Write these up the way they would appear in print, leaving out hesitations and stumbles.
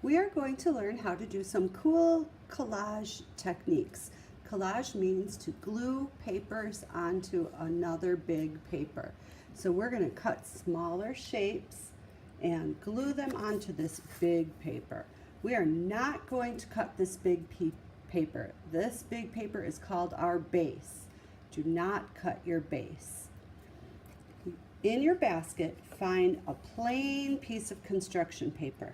We are going to learn how to do some cool collage techniques. Collage means to glue papers onto another big paper. So we're going to cut smaller shapes and glue them onto this big paper. We are not going to cut this big paper. This big paper is called our base. Do not cut your base. In your basket, find a plain piece of construction paper.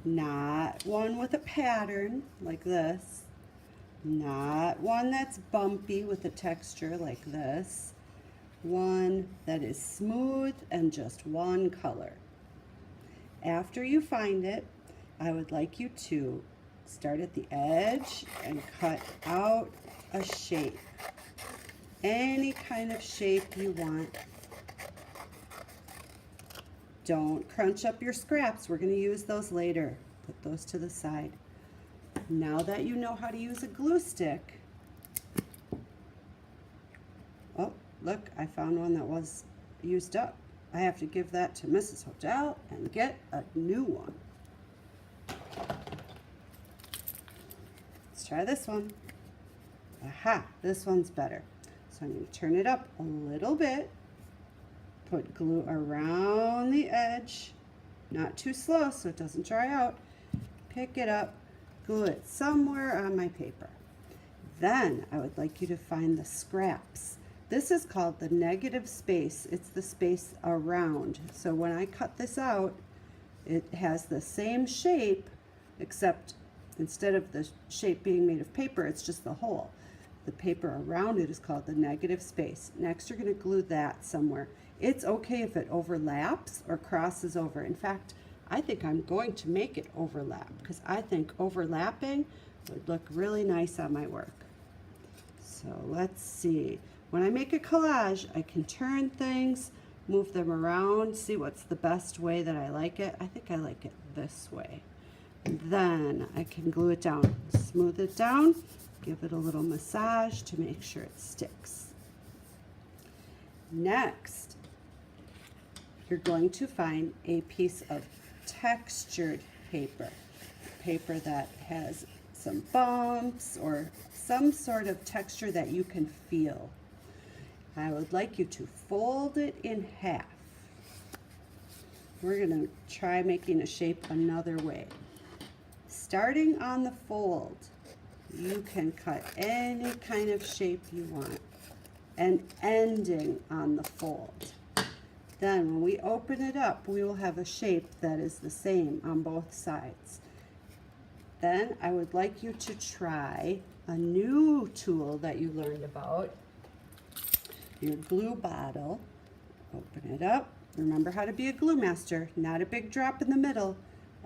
Not one with a pattern like this. Not one that's bumpy with a texture like this. One that is smooth and just one color. After you find it, I would like you to start at the edge and cut out a shape. Any kind of shape you want. Don't crunch up your scraps. We're going to use those later. Put those to the side. Now that you know how to use a glue stick. Oh, look, I found one that was used up. I have to give that to Mrs. Hotel and get a new one. Let's try this one. Aha, this one's better. So I'm going to turn it up a little bit. Put glue around the edge, not too slow so it doesn't dry out. Pick it up, glue it somewhere on my paper. Then I would like you to find the scraps. This is called the negative space. It's the space around. So when I cut this out, it has the same shape, except instead of the shape being made of paper, it's just the hole. The paper around it is called the negative space. Next, you're going to glue that somewhere. It's okay if it overlaps or crosses over. In fact, I think I'm going to make it overlap because I think overlapping would look really nice on my work. So let's see. When I make a collage, I can turn things, move them around, see what's the best way that I like it. I think I like it this way. And then I can glue it down, smooth it down, give it a little massage to make sure it sticks. Next, you're going to find a piece of textured paper. Paper that has some bumps or some sort of texture that you can feel. I would like you to fold it in half. We're going to try making a shape another way. Starting on the fold, you can cut any kind of shape you want, and ending on the fold. Then when we open it up, we will have a shape that is the same on both sides. Then I would like you to try a new tool that you learned about, your glue bottle. Open it up. Remember how to be a glue master, not a big drop in the middle,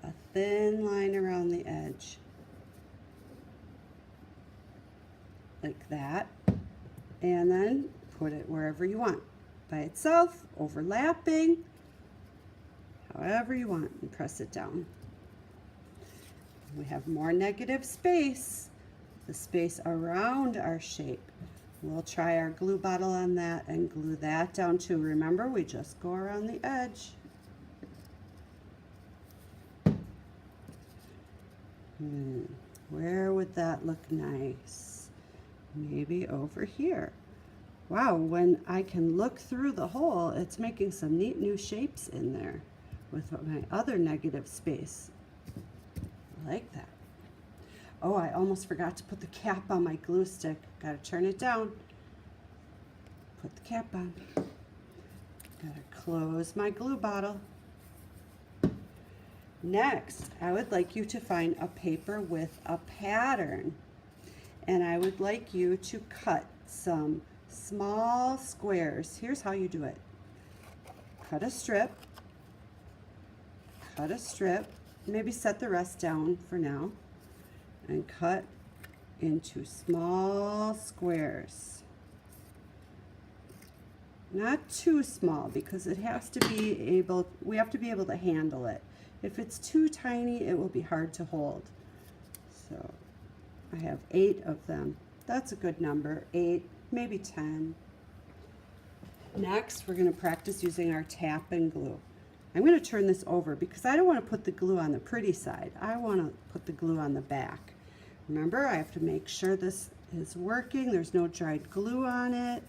a thin line around the edge. Like that. And then put it wherever you want. By itself, overlapping, however you want, and press it down. We have more negative space, the space around our shape. We'll try our glue bottle on that and glue that down too. Remember, we just go around the edge. Where would that look nice? Maybe over here. Wow, when I can look through the hole, it's making some neat new shapes in there with my other negative space. I like that. Oh, I almost forgot to put the cap on my glue stick. Gotta turn it down. Put the cap on. Gotta close my glue bottle. Next, I would like you to find a paper with a pattern. And I would like you to cut some small squares. Here's how you do it. Cut a strip, maybe set the rest down for now, and cut into small squares. Not too small because it has to be able, we have to be able to handle it. If it's too tiny, it will be hard to hold. So I have 8 of them. That's a good number, 8, maybe 10. Next, we're going to practice using our tap and glue. I'm going to turn this over because I don't want to put the glue on the pretty side. I want to put the glue on the back. Remember, I have to make sure this is working. There's no dried glue on it.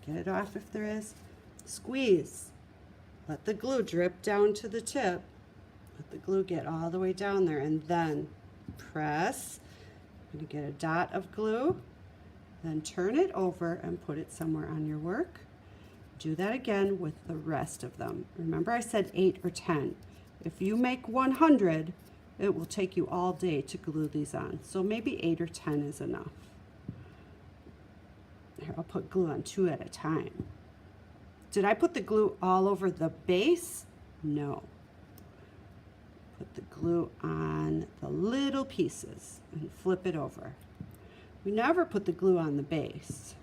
Get it off if there is. Squeeze. Let the glue drip down to the tip. Let the glue get all the way down there, and then press. I'm going to get a dot of glue, then turn it over and put it somewhere on your work. Do that again with the rest of them. Remember, I said 8 or 10. If you make 100, it will take you all day to glue these on. So maybe 8 or 10 is enough. Here, I'll put glue on 2 at a time. Did I put the glue all over the base? No. Put the glue on the little pieces and flip it over. We never put the glue on the base.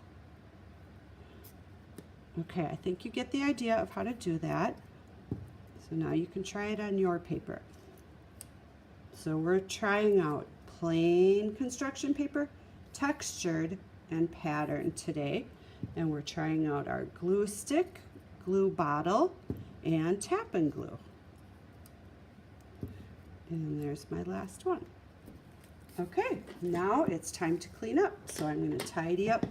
Okay, I think you get the idea of how to do that. So now you can try it on your paper. So we're trying out plain construction paper, textured, and patterned today. And we're trying out our glue stick, glue bottle, and tap and glue. And there's my last one. Okay, now it's time to clean up. So I'm going to tidy up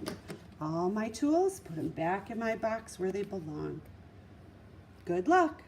all my tools, put them back in my box where they belong. Good luck.